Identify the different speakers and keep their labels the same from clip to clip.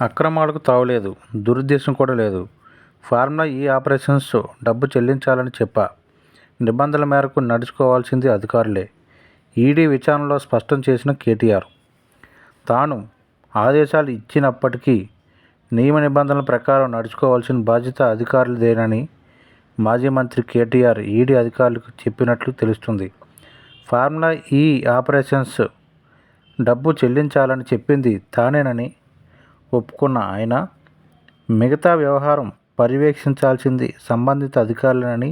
Speaker 1: అక్రమాలకు తావులేదు, దురుద్దేశం కూడా లేదు. ఫార్ములా ఈ ఆపరేషన్స్ డబ్బు చెల్లించాలని చెప్పా. నిబంధనల మేరకు నడుచుకోవాల్సింది అధికారులే. ఈడీ విచారణలో స్పష్టం చేసిన కేటీఆర్. తాను ఆదేశాలు ఇచ్చినప్పటికీ నియమ నిబంధనల ప్రకారం నడుచుకోవాల్సిన బాధ్యత అధికారులదేనని మాజీ మంత్రి కేటీఆర్ ఈడీ అధికారులకు చెప్పినట్లు తెలుస్తుంది. ఫార్ములా ఈ ఆపరేషన్స్ డబ్బు చెల్లించాలని చెప్పింది తానేనని ఒప్పుకున్న ఆయన, మిగతా వ్యవహారం పర్యవేక్షించాల్సింది సంబంధిత అధికారులేనని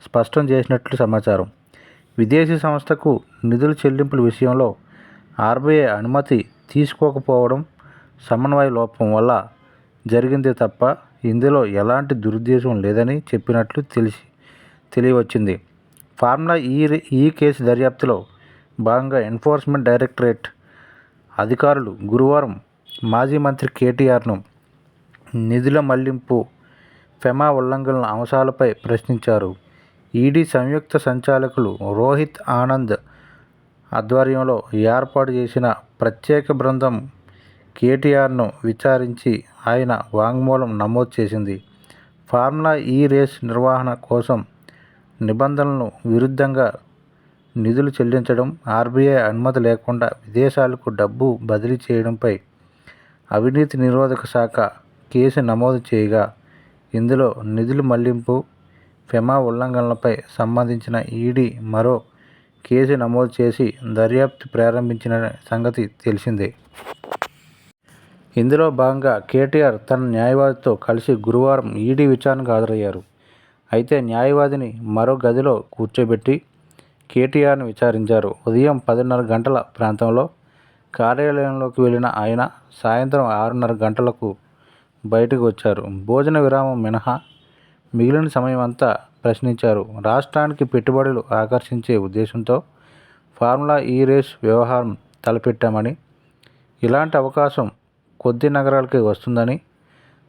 Speaker 1: స్పష్టం చేసినట్లు సమాచారం. విదేశీ సంస్థకు నిధుల చెల్లింపుల విషయంలో ఆర్బీఐ అనుమతి తీసుకోకపోవడం సమన్వయ లోపం వల్ల జరిగిందే తప్ప ఇందులో ఎలాంటి దురుద్దేశం లేదని చెప్పినట్లు తెలియవచ్చింది. ఫార్ములా ఈ కేసు దర్యాప్తులో భాగంగా ఎన్ఫోర్స్మెంట్ డైరెక్టరేట్ అధికారులు గురువారం మాజీ మంత్రి కేటీఆర్ను నిధుల మళ్లింపు, ఫెమా ఉల్లంఘనల అంశాలపై ప్రశ్నించారు. ఈడీ సంయుక్త సంచాలకులు రోహిత్ ఆనంద్ ఆధ్వర్యంలో ఏర్పాటు చేసిన ప్రత్యేక బృందం కేటీఆర్ను విచారించి ఆయన వాంగ్మూలం నమోదు చేసింది. ఫార్ములా ఈ రేస్ నిర్వహణ కోసం నిబంధనలకు విరుద్ధంగా నిధులు చెల్లించడం, ఆర్బీఐ అనుమతి లేకుండా విదేశాలకు డబ్బు బదిలీ చేయడంపై అవినీతి నిరోధక శాఖ కేసు నమోదు చేయగా, ఇందులో నిధుల మళ్లింపు, ఫెమా ఉల్లంఘనలపై సంబంధించిన ఈడీ మరో కేసు నమోదు చేసి దర్యాప్తు ప్రారంభించిన సంగతి తెలిసిందే. ఇందులో భాగంగా కేటీఆర్ తన న్యాయవాదితో కలిసి గురువారం ఈడీ విచారణకు హాజరయ్యారు. అయితే న్యాయవాదిని మరో గదిలో కూర్చోబెట్టి కేటీఆర్ను విచారించారు. ఉదయం 10:30 గంటల ప్రాంతంలో కార్యాలయంలోకి వెళ్లిన ఆయన సాయంత్రం 6:30 గంటలకు బయటకు వచ్చారు. భోజన విరామం మినహా మిగిలిన సమయం అంతా ప్రశ్నించారు. రాష్ట్రానికి పెట్టుబడులు ఆకర్షించే ఉద్దేశంతో ఫార్ములా ఈ రేస్ వ్యవహారం తలపెట్టామని, ఇలాంటి అవకాశం కొద్ది నగరాలకే వస్తుందని,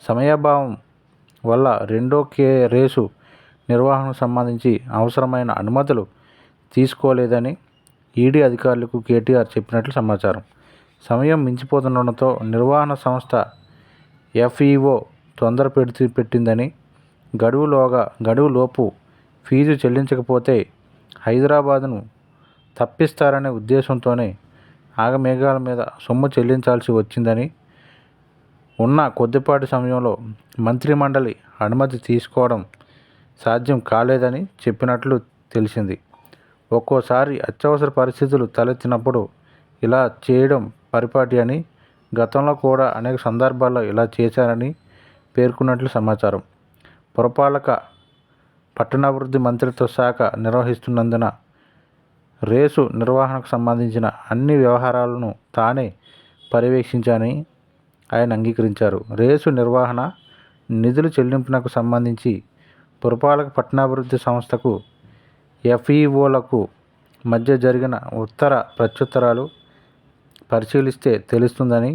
Speaker 1: సమయాభావం వల్ల రెండో రేసు నిర్వహణకు సంబంధించి అవసరమైన అనుమతులు తీసుకోలేదని ఈడీ అధికారులకు కేటీఆర్ చెప్పినట్లు సమాచారం. సమయం మించిపోతుండటంతో నిర్వహణ సంస్థ ఎఫ్ఈఓ తొందర పెట్టిందని, గడువులోపు ఫీజు చెల్లించకపోతే హైదరాబాద్ను తప్పిస్తారనే ఉద్దేశంతోనే ఆగమేఘాల మీద సొమ్ము చెల్లించాల్సి వచ్చిందని, ఉన్న కొద్దిపాటి సమయంలో మంత్రిమండలి అనుమతి తీసుకోవడం సాధ్యం కాలేదని చెప్పినట్లు తెలిసింది. ఒక్కోసారి అత్యవసర పరిస్థితులు తలెత్తినప్పుడు ఇలా చేయడం పరిపాటి అని, గతంలో కూడా అనేక సందర్భాల్లో ఇలా చేశారని పేర్కొన్నట్లు సమాచారం. పురపాలక పట్టణాభివృద్ధి మంత్రిత్వ శాఖ నిర్వహిస్తున్నందున రేసు నిర్వహణకు సంబంధించిన అన్ని వ్యవహారాలను తానే పర్యవేక్షించానని ఆయన అంగీకరించారు. రేసు నిర్వహణ, నిధుల చెల్లింపునకు సంబంధించి పురపాలక పట్టణాభివృద్ధి సంస్థకు ఎఫ్ఈఓలకు మధ్య జరిగిన ఉత్తర ప్రత్యుత్తరాలు పరిశీలిస్తే తెలుస్తుందని,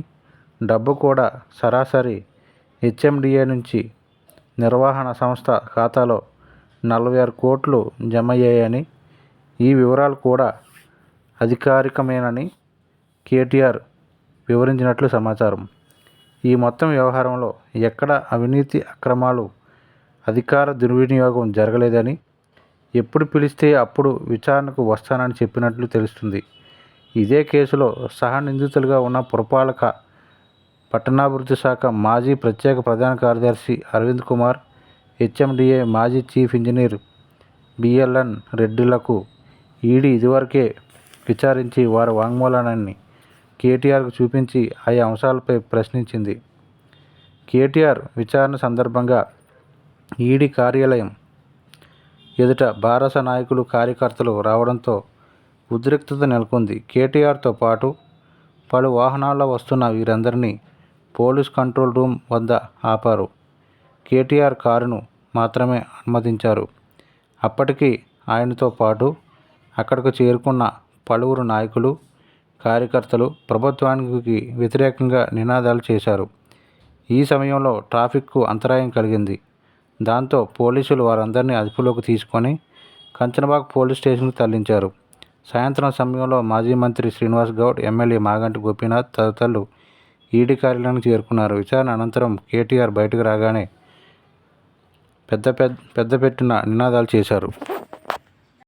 Speaker 1: డబ్బు కూడా సరాసరి హెచ్ఎండిఏ నుంచి నిర్వహణ సంస్థ ఖాతాలో 46 కోట్లు జమయ్యాయని, ఈ వివరాలు కూడా అధికారికమేనని కేటీఆర్ వివరించినట్లు సమాచారం. ఈ మొత్తం వ్యవహారంలో ఎక్కడా అవినీతి, అక్రమాలు, అధికార దుర్వినియోగం జరగలేదని, ఎప్పుడు పిలిస్తే అప్పుడు విచారణకు వస్తానని చెప్పినట్లు తెలుస్తుంది. ఇదే కేసులో సహనిందితులుగా ఉన్న పురపాలక పట్టణాభివృద్ధి శాఖ మాజీ ప్రత్యేక ప్రధాన కార్యదర్శి అరవింద్ కుమార్, హెచ్ఎండిఏ మాజీ చీఫ్ ఇంజనీర్ బిఎల్ఎన్ రెడ్డిలకు ఈడీ ఇదివరకే విచారించి వారి వాంగ్మూలాన్ని కేటీఆర్కు చూపించి ఆయా అంశాలపై ప్రశ్నించింది. కేటీఆర్ విచారణ సందర్భంగా ఈడీ కార్యాలయం ఎదుట బారాస నాయకులు, కార్యకర్తలు రావడంతో ఉద్రిక్తత నెలకొంది. కేటీఆర్తో పాటు పలు వాహనాల్లో వస్తున్న వీరందరినీ పోలీస్ కంట్రోల్ రూమ్ వద్ద ఆపారు. కేటీఆర్ కారును మాత్రమే అనుమతించారు. అప్పటికి ఆయనతో పాటు అక్కడకు చేరుకున్న పలువురు నాయకులు, కార్యకర్తలు ప్రభుత్వానికి వ్యతిరేకంగా నినాదాలు చేశారు. ఈ సమయంలో ట్రాఫిక్కు అంతరాయం కలిగింది. దాంతో పోలీసులు వారందరినీ అదుపులోకి తీసుకొని కంచనబాగ్ పోలీస్ స్టేషన్కు తరలించారు. సాయంత్రం సమయంలో మాజీ మంత్రి శ్రీనివాస్ గౌడ్, ఎమ్మెల్యే మాగంటి గోపీనాథ్ తదితరులు ఈడీ కార్యాలయానికి చేరుకున్నారు. విచారణ అనంతరం కేటీఆర్ బయటకు రాగానే పెద్ద పెట్టిన నినాదాలు చేశారు.